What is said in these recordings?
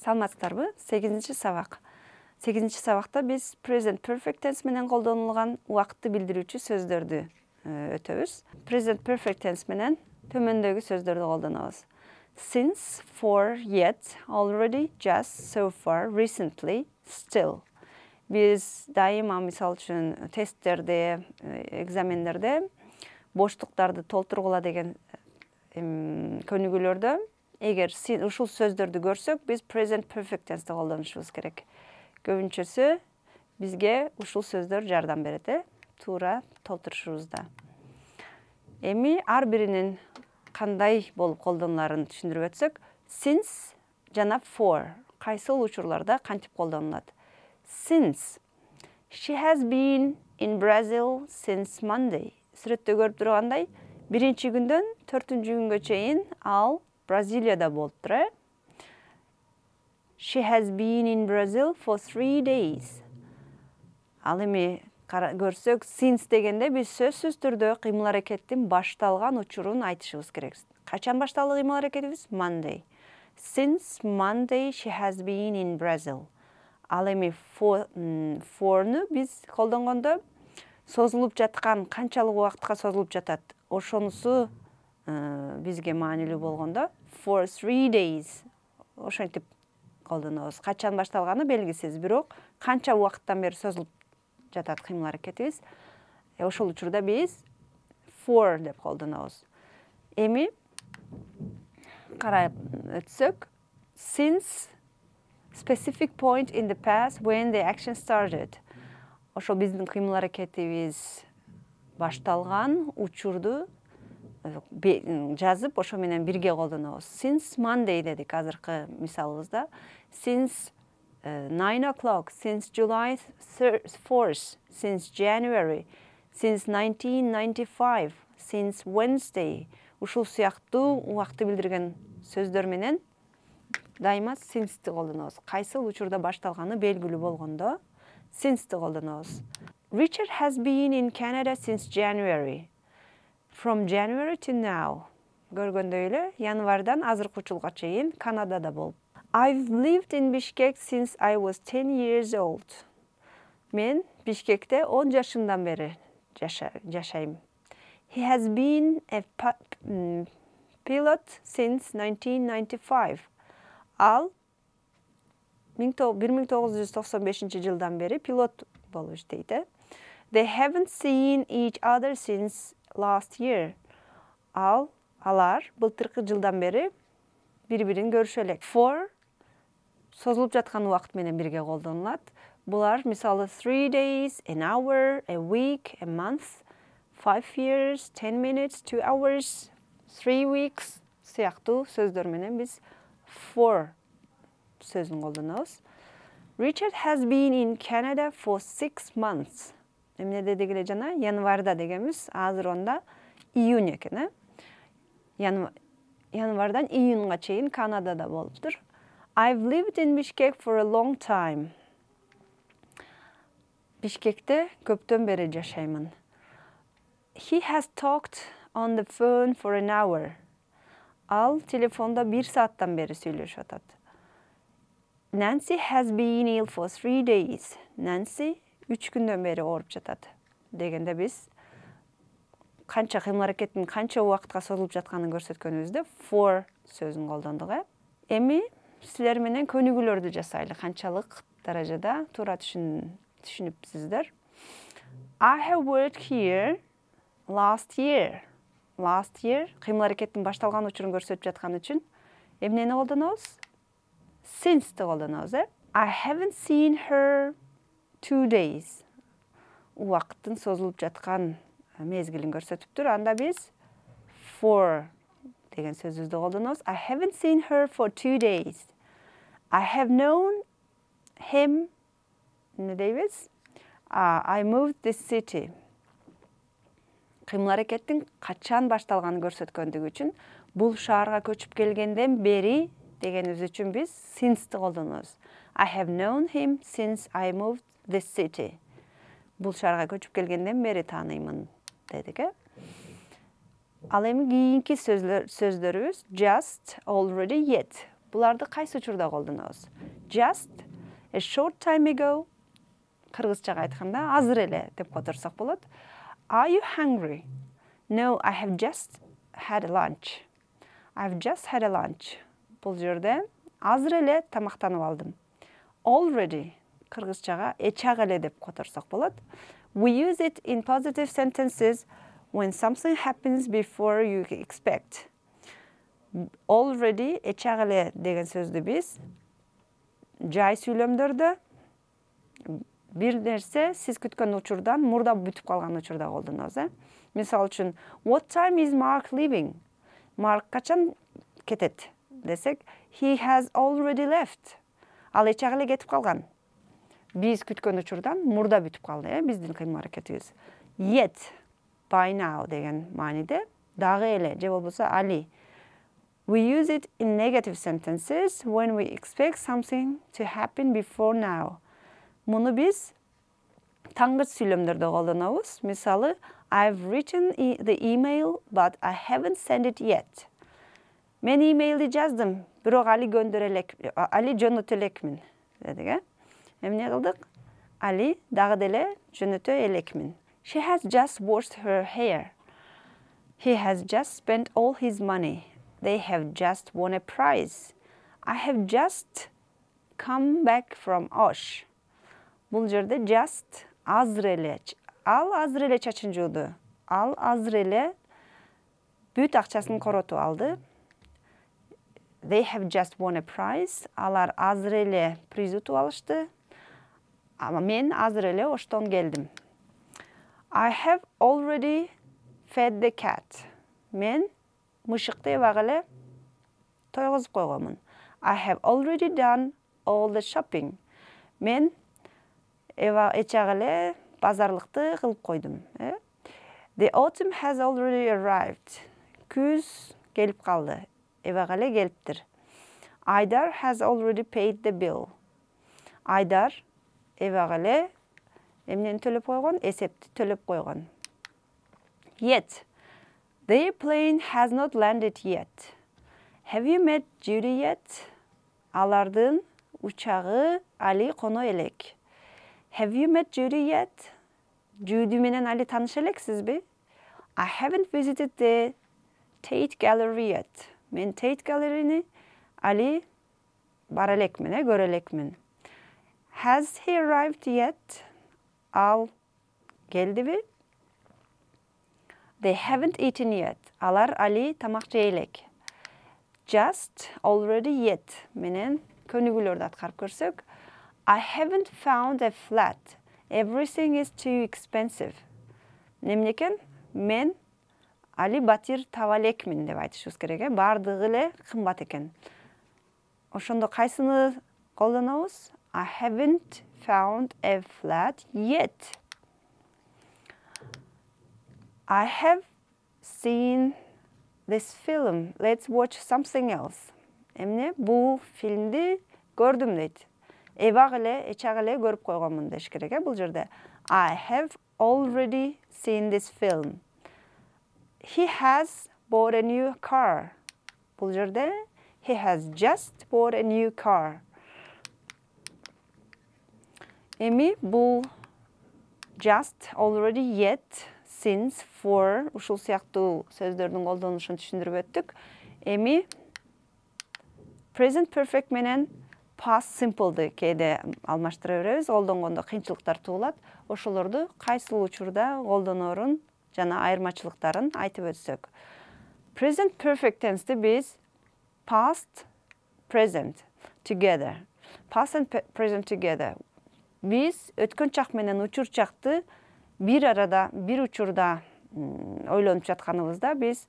Саламатсыздарбы? 8-ci сабак. 8-ci сабакта биз present perfect tense менен колдонулган убакытты билдирүүчү сөздөрдү өтөбүз. Present perfect tense менен төмөндөгү сөздөрдү колдонобуз. Since, for, yet, already, just, so far, recently, still. Биз дайыма мисал үчүн тесттерде, экзамендерде боштуктарды толтургула деген көнүгүүлөрдө эгер ушул сөздөрдү көрсөк, биз present perfect tense колдонушубуз керек. Көбүнчөсү бизге ушул сөздөр жардам берет, туура толтурушубузда. Эми ар биринин кандай болуп колдонуларын түшүндүрүп өтсөк, since жана for кайсыл учурларда кантип колдонулат? Since she has been in Brazil since Monday. Сүрөттө көрүп тургандай, биринчи күндөн 4-ncü күнгө чейин ал Бразилияда болуптур. She has been in Brazil for 3 days. Ал эми көрсөк, since дегенде биз сөзсүз түрдө кыймыл-аракеттин башталган учурун айтышыбыз керек. Качан башталды кыймыл-аракетибиз? Monday. Since Monday she has been in Brazil. Ал эми for'ну биз колдонгондо созулуп жаткан, канчалык убакытка созулуп жатат, ошонусу бизге маанилүү болгондо for 3 days ошентип колдонобуз. Качан башталганы белгисиз, бирок канча убакыттан бери созулуп жатат кыймыл-аракетибиз. Ошол учурда биз for деп колдонобуз. Эми карап өтсөк, since specific point in the past when the action started. Ошол биздин кыймыл-аракетибиз башталган учурду жазып, ошо менен бирге колдонобуз. Since Monday дедик азыркы мисалыбызда. Since 9 o'clock, since July 4th, since January, since 1995, since Wednesday. Ушул сыяктуу убакытты билдирген сөздөр менен дайыма since'ти колдонобуз. Кайсыл учурда башталганы белгилүү болгондо since'ти колдонобуз. Richard has been in Canada since January. From January to now. Көргөндөй эле, январдан азыркы учурга чейин Канадада болуп. I've lived in Bishkek since I was 10 years old. Мен Бишкекте 10 жашымдан бери жашайм. He has been a pilot since 1995. Ал 1995-жылдан бери пилот болуп иштейт. They haven't seen each other since last year. Алар былтыркы жылдан бери бири-бирин көрүшө элек. For созулуп жаткан убакыт менен бирге колдонулат. Булар мисалы 3 days, an hour, a week, a month, 5 years, 10 minutes, 2 hours, 3 weeks сыяктуу сөздөр менен биз for сөзүн колдонобуз. Richard has been in Canada for 6 months. Эмне дедик эле жана? Январда дегенбиз, азыр онда июнь экен, январдан июнга чейин Канадада болуптур. I've lived in Bishkek for a long time. Бишкекте көптөн бери жашаймын. He has talked on the phone for an hour. Ал телефонда 1 сааттан бери сүйлөшүп атат. Nancy has been ill for 3 days. Nancy 3 күндөн бери ооруп жатат. Дегенде биз канча кыймыл-аракеттин канча убакытка созулуп жатканын көрсөткөнүбүздө for сөзүн колдондук. Эми силер менен көнүгүүлөрдү жасайлы, канчалык даражада туура түшүнүпсүздөр. I have worked here last year. Last year кыймыл-аракеттин башталган учурун көрсөтүп жаткан үчүн эмнени колдонобуз? Since'ти колдонобуз. I haven't seen her 2 days. Убакыттын созулуп жаткан мезгилин көрсөтүптүр. Анда биз for деген сөзүбүздү колдонобуз. I haven't seen her for 2 days. I have known him. Не дейбиз? I moved this city. Кыймыл-аракеттин качан башталганын көрсөткөндүгү үчүн бул шаарга көчүп келгенден бери дегенибиз үчүн биз since'ти колдонобуз. I have known him since I moved this city. Бул шаарга көчүп келгенден бери тааныймын дедик. Ал эми кийинки сөздөрүбүз just, already, yet. Буларды кайсы учурда колдонобуз? Just, a short time ago, кыргызчага айтканда азыр эле деп которсок болот. Are you hungry? No, I have just had lunch. I've just had a lunch. Бул жерде азыр эле тамактанып алдым. Already, кыргызчага эчак эле деп которсок болот. We use it in positive sentences when something happens before you expect. Already, эчак эле деген сөздү биз жай сүйлөмдөрдө бир нерсе сиз күткөн учурдан мурда бүтүп калган учурда колдонобуз. Мисалы үчүн, what time is Mark leaving? Mark качан кетет десек, he has already left. Ал эчак эле кетип калган. Биз күткөн учурдан мурда бүтүп калды, биздин кыймыл аракетибиз. Yet, by now деген мааниде дагы эле же болбосо али. We use it in negative sentences when we expect something to happen before now. Муну биз таңгыч сүйлөмдөрдө колдонобуз. Мисалы, I've written the email, but I haven't sent it yet. Мен имейлди жаздым, бирок али жөнөтө элекмин, дедик. Эмне кылдык? Али дагы деле жөнөтө элекмин. She has just washed her hair. He has just spent all his money. They have just won a prize. I have just come back from Osh. Бул жерде just азыр эле. Ал азыр эле чачын жууду. Ал азыр эле бүт акчасын коротуп алды. They have just won a prize. Алар азыр эле приз утуп алышты. Ама мен азыр эле Оштон келдим. I have already fed the cat. Мен мышыкты эбак эле тойгозуп койгонмун. I have already done all the shopping. Мен эчак эле базарлыкты кылып койдум. The autumn has already arrived. Күз келип калды. Эбак эле келиптир. Айдар has already paid the bill. Айдар эбак эле эмнени төлөп койгон? Эсепти төлөп койгон. Yet, the airplane has not landed yet. Have you met Judy yet? Алардын учагы али коно элек. Have you met Judy yet? Judy менен али тааныша элексизби? I haven't visited the Tate Gallery yet. Мен Tate Gallery'ni али бара элекмин, көрө элекмин. Has he arrived yet? Ал келдиби? They haven't eaten yet. Алар али тамак жей элек. Just, already, yet менен көнүгүүлөрдү аткарып көрсөк. I haven't found a flat. Everything is too expensive. Эмнекен? Мен али батир таба элекмин деп айтышыбыз керек. Бардыгы эле кымбат экен. Ошондо кайсыны колдонобуз? I haven't found a flat yet. I have seen this film. Let's watch something else. Эмне? Бул фильмди көрдүм дейт. Эбак эле, эчак эле көрүп койгонмун деш керек. Бул жерде I have already seen this film. He has bought a new car. Бул жерде he has just bought a new car. Эми бул just, already, yet, since, for ушул сыяктуу сөздөрдүн колдонушун түшүндүрүп өттүк. Эми present perfect менен past simple'ды кээде алмаштыра беребиз. Колдонгондо кыйынчылыктар туулат. Ошолорду кайсыл учурда колдонорун жана айырмачылыктарын айтып өтсөк. Present perfect tense'ти биз past, present, together. Past and present together. Биз өткөн чак менен учур чакты бир арада, бир учурда ойлонуп жатканыбызда биз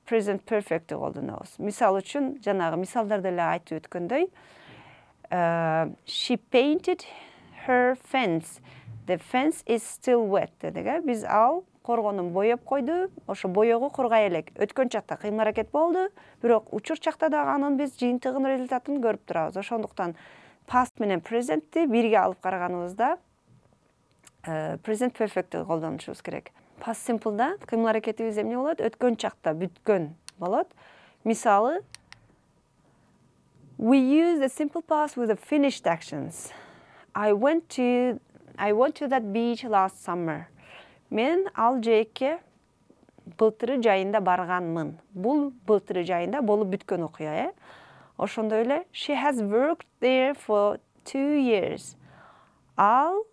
present perfect'ти колдонобуз. Мисал үчүн, жанагы мисалдарда эле айтып өткөндөй, she painted her fence. The fence is still wet. Дедиге, биз ал коргонун боеп койду, ошо боёгу кургай элек. Өткөн чакта кыймыл аракет болду, бирок учур чакта дагы анын биз жыйынтыгын, результатын көрүп турабыз. Ошондуктан past менен present'ти бирге алып караганыбызда present perfect'ти колдонушубуз керек. Past simple'да кыймыл аракетибиз эмне болот? Өткөн чакта бүткөн болот. Мисалы, We use the simple past with the finished actions. I went to that beach last summer. Мен ал жээкке былтыры жайында барганмын. Бул былтыры жайында болуп бүткөн окуя, Ошондой эле she has worked there for 2 years. Ал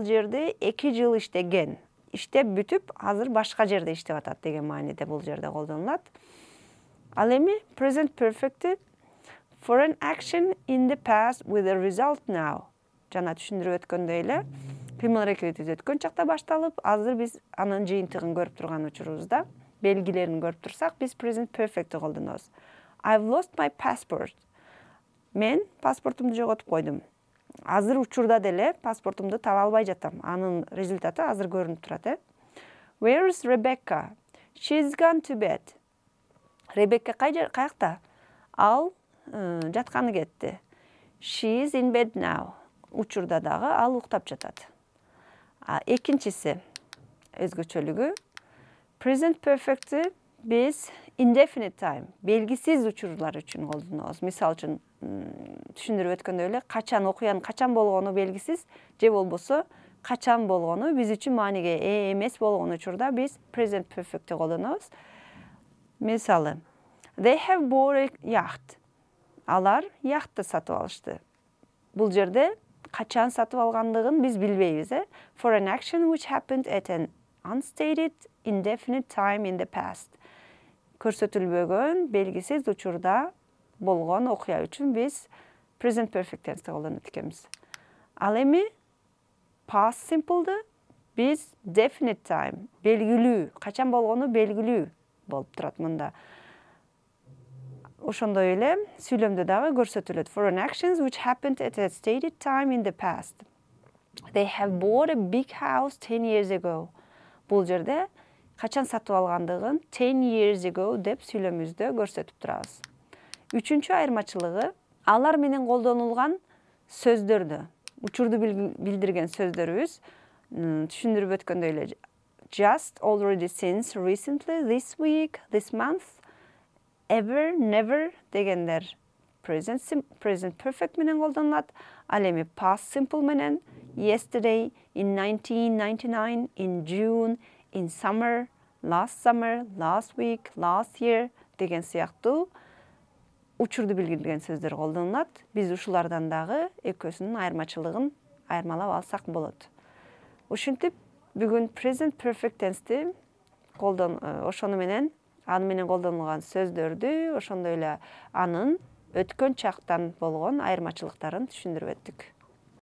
жерде 2 жыл иштеген. Иштеп бүтүп, азыр башка жерде иштеп атат деген мааниде бул жерде колдонулат. Ал эми present perfect for an action in the past with a result now. Жана түшүндүрүп өткөндөй эле, кыймыл аракети өткөн чакта башталып, азыр биз анын жыйынтыгын көрүп турган учурубузда, белгилерин көрүп турсак, биз present perfect колдонобуз. I've lost my passport. Мен паспортумду жоготуп койдум. Азыр учурда деле паспортумду таба албай жатам. Анын результаты азыр көрүнүп турат, Where's Rebecca? She's gone to bed. Ребекка каякта? Ал жатканы кетти. She's in bed now. Учурда дагы ал уктап жатат. Экинчиси өзгөчөлүгү present perfect биз indefinite time, белгисиз учурлар үчүн колдонобуз. Мисалы үчүн түшүндүрүп өткөндөй эле, качан окуянын качан болгону белгисиз, же болбосо качан болгону биз үчүн мааниге ээ эмес болгон учурда биз present perfect'ти колдонобуз. Мисалы, they have bought a yacht. Алар яхтты сатып алышты. Бул жерде качан сатып алгандыгын биз билбейбиз, For an action which happened at an unstated indefinite time in the past. Көрсөтүлбөгөн, белгисиз учурда болгон окуя үчүн биз present perfect tense'ти колдонот экенбиз. Ал эми past simple'ды биз definite time, белгилүү, качан болгону белгилүү болуп турат мында. Ошондой эле сүйлөмдө дагы көрсөтүлөт. For an actions which happened at a stated time in the past. They have bought a big house 10 years ago. Бул жерде качан сатып алгандыгын 10 years ago деп сүйлөмүздө көрсөтүп турабыз. Үчүнчү айырмачылыгы, алар менен колдонулган сөздөрдү, учурду билдирген сөздөрүбүз түшүндүрүп өткөндөй эле just, already, since, recently, this week, this month, ever, never дегендер present perfect менен колдонулат. Ал эми past simple менен yesterday, in 1999, in June, in summer, last week, last year деген сыяктуу учурду билдирген сөздөр колдонулат. Биз ушулардан дагы экөөсүнүн айырмачылыгын айырмалап алсак болот. Ушинтип бүгүн present perfect tense'ти ошону менен аны менен колдонулган сөздөрдү, ошондой эле анын өткөн чактан болгон айырмачылыктарын түшүндүрүп өттүк.